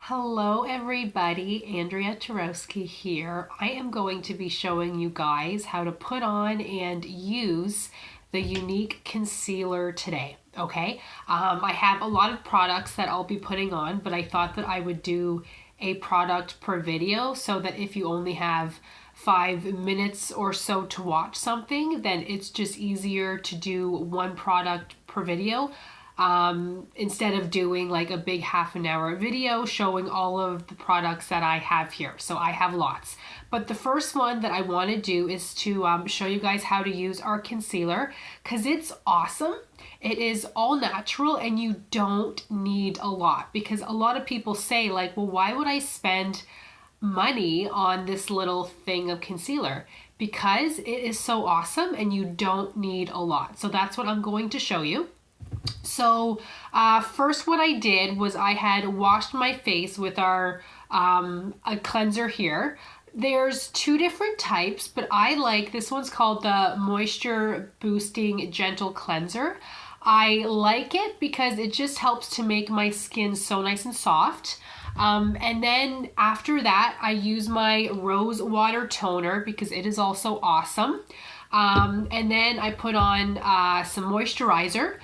Hello everybody, Andrea Turowski here. I am going to be showing you guys how to put on and use the Younique concealer today, okay? I have a lot of products that I'll be putting on, but I thought that I would do a product per video so that if you only have 5 minutes or so to watch something, then it's just easier to do one product per video. Instead of doing like a big half an hour video showing all of the products that I have here. So I have lots. But the first one that I want to do is to show you guys how to use our concealer because it's awesome. It is all natural and you don't need a lot, because a lot of people say like, well, why would I spend money on this little thing of concealer? Because it is so awesome and you don't need a lot. So that's what I'm going to show you. So first what I did was I had washed my face with our a cleanser here. There's two different types, but I like this one's called the Moisture Boosting Gentle Cleanser. I like it because it just helps to make my skin so nice and soft. And then after that, I use my Rose Water Toner because it is also awesome. And then I put on some moisturizer.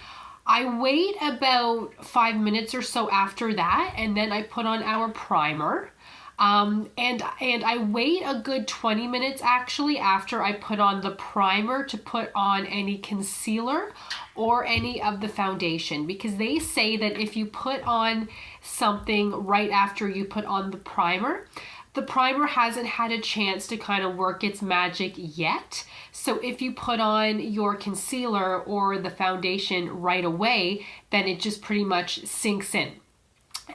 I wait about 5 minutes or so after that, and then I put on our primer. And I wait a good 20 minutes actually after I put on the primer to put on any concealer or any of the foundation, because they say that if you put on something right after you put on the primer hasn't had a chance to kind of work its magic yet. So if you put on your concealer or the foundation right away, then it just pretty much sinks in.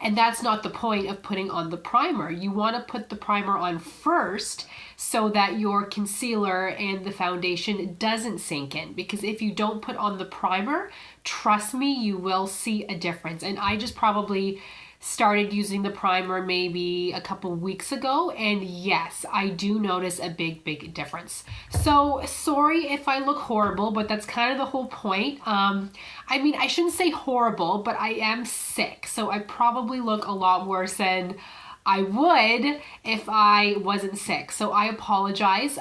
And that's not the point of putting on the primer. You want to put the primer on first so that your concealer and the foundation doesn't sink in. Because if you don't put on the primer, trust me, you will see a difference. And I just probably started using the primer maybe a couple weeks ago, and yes, I do notice a big difference. So sorry if I look horrible, but that's kind of the whole point. I mean, I shouldn't say horrible, but I am sick, so I probably look a lot worse than I would if I wasn't sick. So I apologize.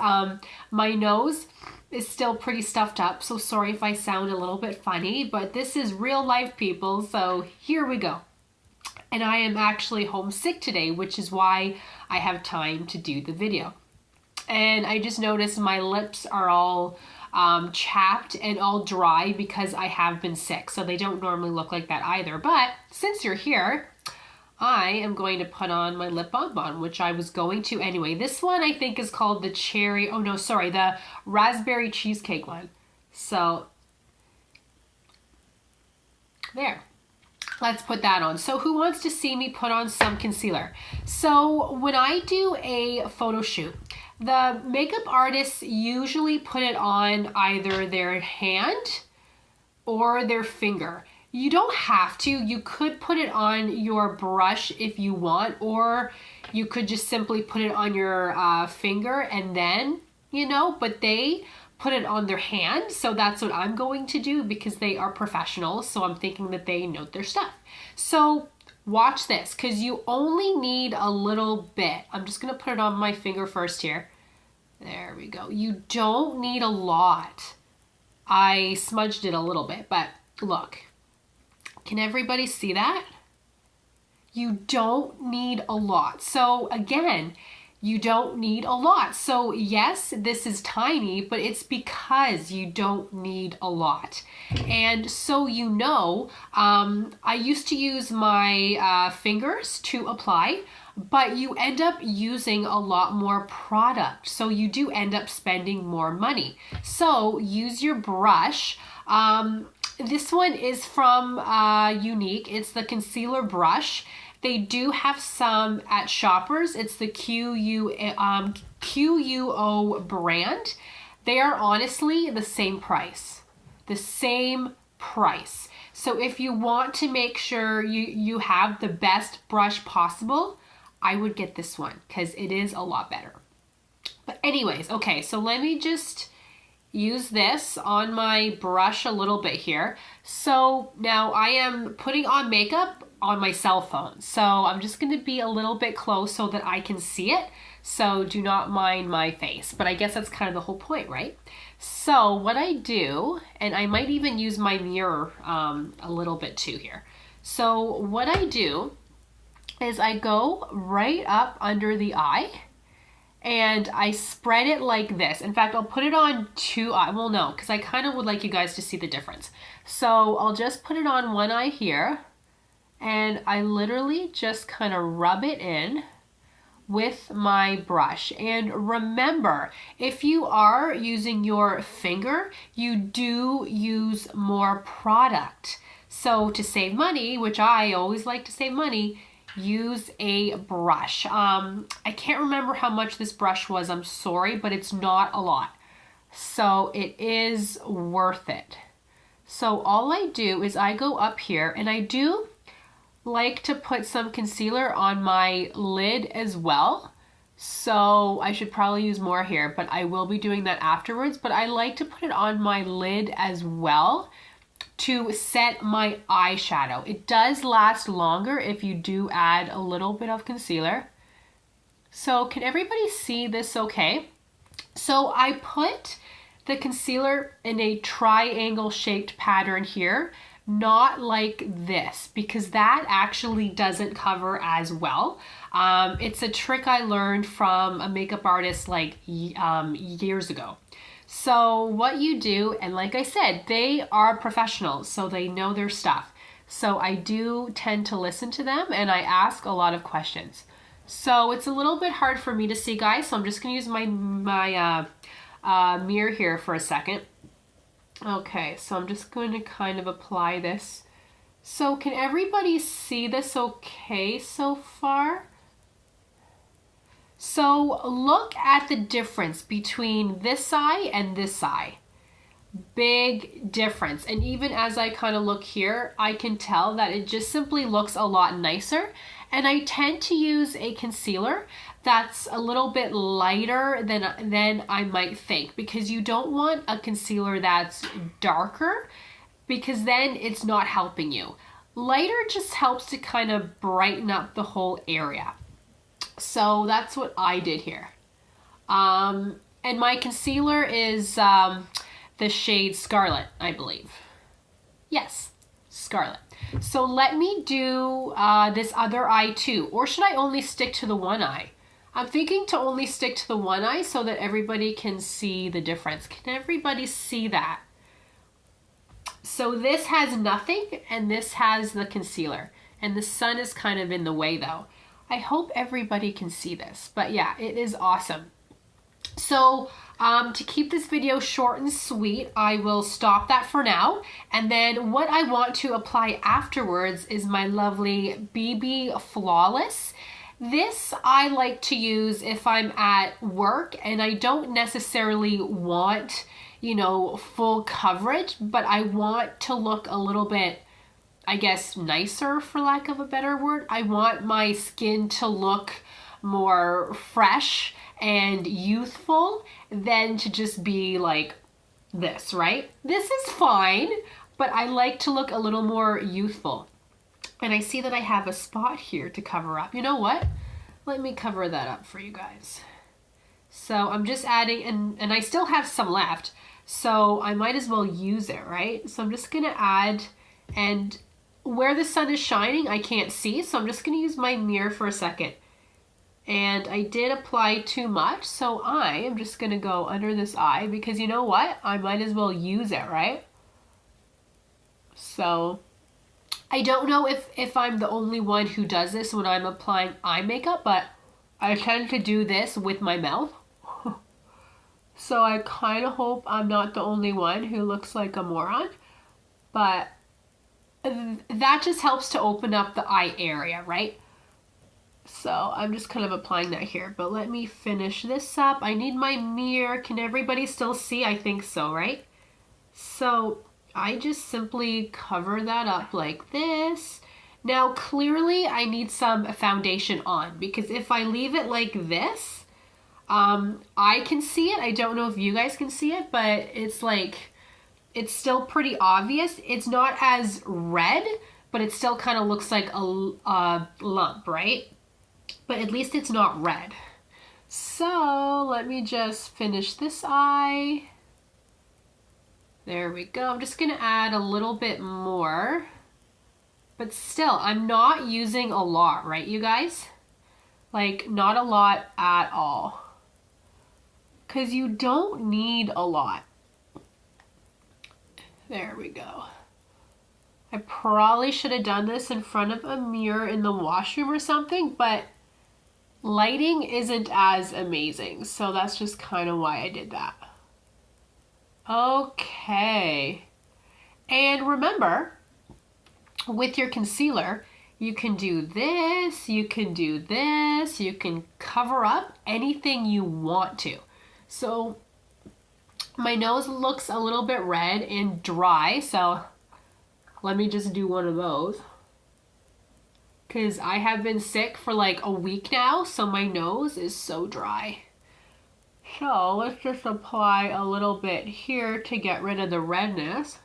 My nose is still pretty stuffed up, so sorry if I sound a little bit funny, but this is real life, people, so here we go. And I am actually homesick today, which is why I have time to do the video. And I just noticed my lips are all chapped and all dry because I have been sick. So they don't normally look like that either. But since you're here, I am going to put on my lip bonbon, which I was going to anyway. This one I think is called the the raspberry cheesecake one. So there. Let's put that on. So who wants to see me put on some concealer? So when I do a photo shoot, the makeup artists usually put it on either their hand or their finger. You don't have to. You could put it on your brush if you want, or you could just simply put it on your finger and then, but they put it on their hand. So that's what I'm going to do because they are professionals. So I'm thinking that they know their stuff. So watch this because you only need a little bit. I'm just going to put it on my finger first here. There we go. You don't need a lot. I smudged it a little bit, but look, can everybody see that? You don't need a lot. So again, you don't need a lot. So yes, this is tiny, but it's because you don't need a lot. And so I used to use my fingers to apply, but you end up using a lot more product. So you do end up spending more money. So use your brush. This one is from Younique. It's the concealer brush. They do have some at Shoppers. It's the QUO brand. They are honestly the same price. The same price. So if you want to make sure you have the best brush possible, I would get this one because it is a lot better. But anyways, okay, so let me just use this on my brush a little bit here. So now I am putting on makeup on my cell phone. So I'm just going to be a little bit close so that I can see it. So do not mind my face, but I guess that's kind of the whole point, right? So what I do, and I might even use my mirror a little bit too here. So what I do is I go right up under the eye and I spread it like this. In fact, I'll put it on two eye. Well, no, because I kind of would like you guys to see the difference. So I'll just put it on one eye here and I literally just kind of rub it in with my brush. And remember, if you are using your finger, you do use more product. So to save money, which I always like to save money, use a brush. I can't remember how much this brush was, I'm sorry, but it's not a lot. So it is worth it. So all I do is I go up here and I do like to put some concealer on my lid as well. So I should probably use more here, but I will be doing that afterwards. But I like to put it on my lid as well to set my eyeshadow. It does last longer if you do add a little bit of concealer. So can everybody see this okay? So I put the concealer in a triangle shaped pattern here, not like this, because that actually doesn't cover as well. It's a trick I learned from a makeup artist like years ago. So what you do, and like I said, they are professionals, so they know their stuff. So I do tend to listen to them and I ask a lot of questions. So it's a little bit hard for me to see, guys, so I'm just gonna use my mirror here for a second. Okay, so I'm just going to kind of apply this. So can everybody see this okay so far? So look at the difference between this eye and this eye. Big difference. And even as I kind of look here, I can tell that it just simply looks a lot nicer. And I tend to use a concealer that's a little bit lighter than I might think, because you don't want a concealer that's darker, because then it's not helping you. Lighter just helps to kind of brighten up the whole area. So that's what I did here. And my concealer is the shade Scarlet, I believe. Yes, Scarlet. So let me do this other eye too. Or should I only stick to the one eye? I'm thinking to only stick to the one eye so that everybody can see the difference. Can everybody see that? So this has nothing and this has the concealer. And the sun is kind of in the way though. I hope everybody can see this. But yeah, it is awesome. So to keep this video short and sweet, I will stop that for now. And then what I want to apply afterwards is my lovely BB Flawless. This I like to use if I'm at work and I don't necessarily want, you know, full coverage, but I want to look a little bit, I guess, nicer, for lack of a better word. I want my skin to look more fresh and youthful than to just be like this, right? This is fine, but I like to look a little more youthful. And I see that I have a spot here to cover up. You know what? Let me cover that up for you guys. So I'm just adding, and I still have some left, so I might as well use it, right? So I'm just gonna add, and where the sun is shining, I can't see, so I'm just gonna use my mirror for a second. And I did apply too much, so I am just gonna go under this eye, because you know what? I might as well use it, right? So I don't know if I'm the only one who does this when I'm applying eye makeup, but I tend to do this with my mouth. So I kind of hope I'm not the only one who looks like a moron, but that just helps to open up the eye area, right? So I'm just kind of applying that here, but let me finish this up. I need my mirror. Can everybody still see? I think so, right? So I just simply cover that up like this. Now clearly I need some foundation on, because if I leave it like this, I can see it. I don't know if you guys can see it, but it's like, it's still pretty obvious. It's not as red, but it still kind of looks like a lump, right? But at least it's not red. So let me just finish this eye. There we go. I'm just gonna add a little bit more, but still, I'm not using a lot, right, you guys? Like, not a lot at all, because you don't need a lot. There we go. I probably should have done this in front of a mirror in the washroom or something, but lighting isn't as amazing, so that's just kind of why I did that. Okay. And remember, with your concealer, you can do this, you can do this, you can cover up anything you want to. So my nose looks a little bit red and dry, so let me just do one of those. Because I have been sick for like a week now, so my nose is so dry. So let's just apply a little bit here to get rid of the redness.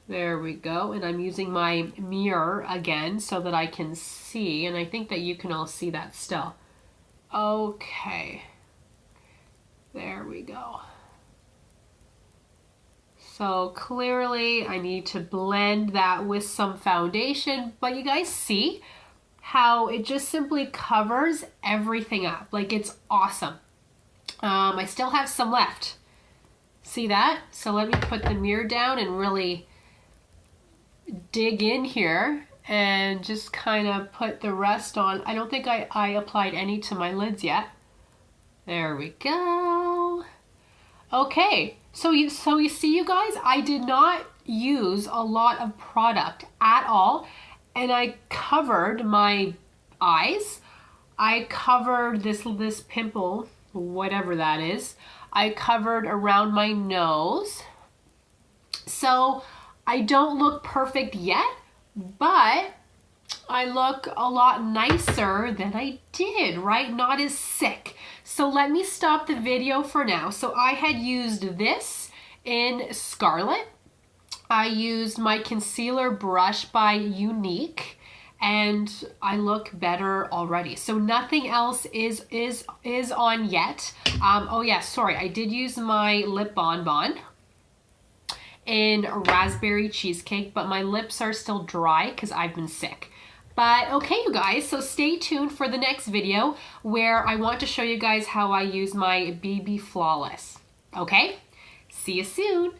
There we go. And I'm using my mirror again so that I can see. And I think that you can all see that still. Okay. There we go. So clearly I need to blend that with some foundation, but you guys see how it just simply covers everything up. Like, it's awesome. I still have some left. See that? So let me put the mirror down and really dig in here and just kind of put the rest on. I don't think I applied any to my lids yet. There we go. Okay, so you see, you guys, I did not use a lot of product at all, and I covered my eyes. I covered this pimple, whatever that is. I covered around my nose. So I don't look perfect yet, but I look a lot nicer than I did, right? Not as sick. So let me stop the video for now. So I had used this in Scarlet. I used my concealer brush by Younique, and I look better already. So nothing else is on yet. Oh yeah, sorry, I did use my lip bonbon in Raspberry Cheesecake, but my lips are still dry because I've been sick. But okay, you guys, so stay tuned for the next video where I want to show you guys how I use my BB Flawless. Okay? See you soon.